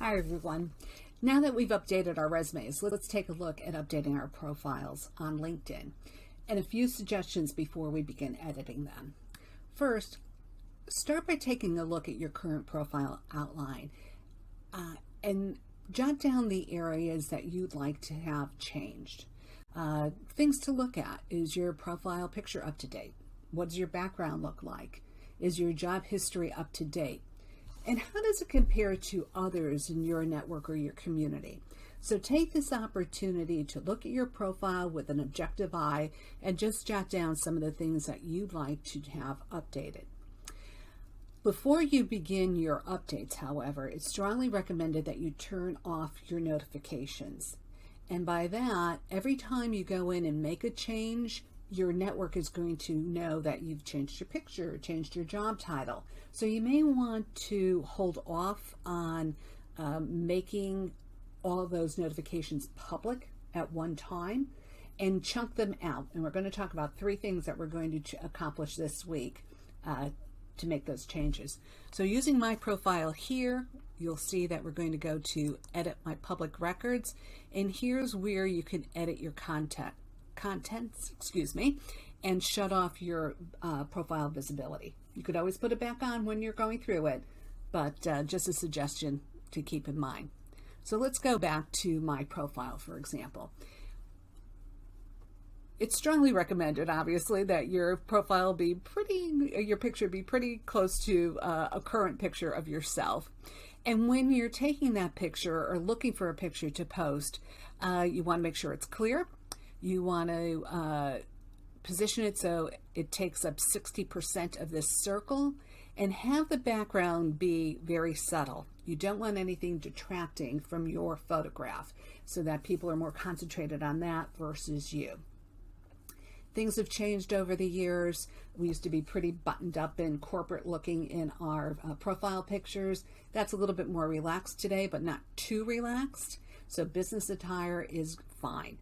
Hi everyone. Now that we've updated our resumes, let's take a look at updating our profiles on LinkedIn and a few suggestions before we begin editing them. First, start by taking a look at your current profile outline and jot down the areas that you'd like to have changed. Things to look at: is your profile picture up to date? What does your background look like? Is your job history up to date? And how does it compare to others in your network or your community? So take this opportunity to look at your profile with an objective eye and just jot down some of the things that you'd like to have updated. Before you begin your updates, however, it's strongly recommended that you turn off your notifications. And by that, every time you go in and make a change, your network is going to know that you've changed your picture, changed your job title. So you may want to hold off on making all those notifications public at one time and chunk them out. And we're going to talk about 3 things that we're going to accomplish this week to make those changes. So using my profile here, you'll see that we're going to go to edit my public records, and here's where you can edit your contents, and shut off your profile visibility. You could always put it back on when you're going through it, but just a suggestion to keep in mind. So let's go back to my profile, for example. It's strongly recommended, obviously, that your profile be your picture be pretty close to a current picture of yourself. And when you're taking that picture or looking for a picture to post, you want to make sure it's clear. You want to position it so it takes up 60% of this circle, and have the background be very subtle. You don't want anything detracting from your photograph so that people are more concentrated on that versus you. Things have changed over the years. We used to be pretty buttoned up and corporate looking in our profile pictures. That's a little bit more relaxed today, but not too relaxed. So business attire is fine.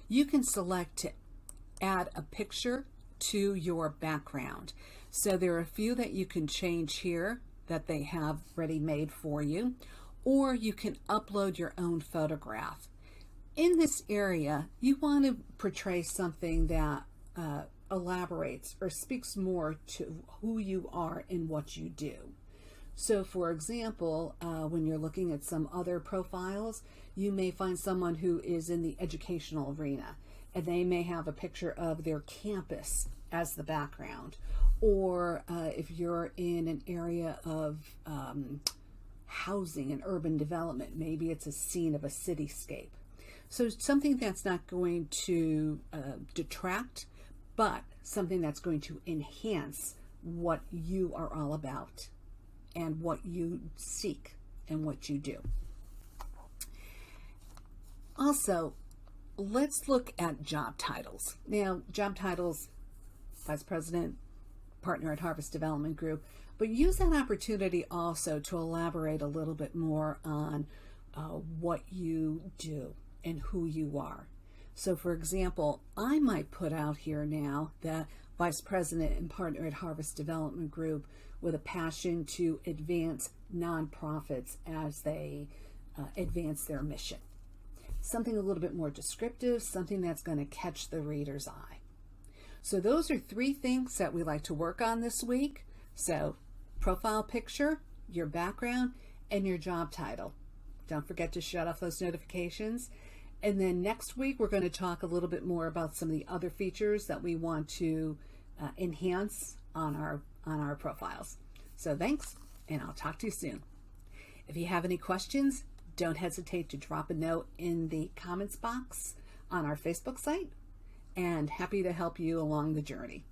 You can select to add a picture to your background. So there are a few that you can change here that they have ready-made for you, or you can upload your own photograph. In this area, you want to portray something that elaborates or speaks more to who you are and what you do. So for example, when you're looking at some other profiles, you may find someone who is in the educational arena, and they may have a picture of their campus as the background. Or if you're in an area of housing and urban development, maybe it's a scene of a cityscape. So something that's not going to detract, but something that's going to enhance what you are all about and what you seek and what you do. Also, let's look at job titles. Now, job titles: Vice President, Partner at Harvest Development Group, but use that opportunity also to elaborate a little bit more on what you do and who you are. So for example, I might put out here now that Vice President and Partner at Harvest Development Group with a passion to advance nonprofits as they advance their mission. Something a little bit more descriptive, something that's going to catch the reader's eye. So those are 3 things that we like to work on this week. So profile picture, your background, and your job title. Don't forget to shut off those notifications. And then next week, we're going to talk a little bit more about some of the other features that we want to enhance on our profiles. So thanks, and I'll talk to you soon. If you have any questions, don't hesitate to drop a note in the comments box on our Facebook site, and happy to help you along the journey.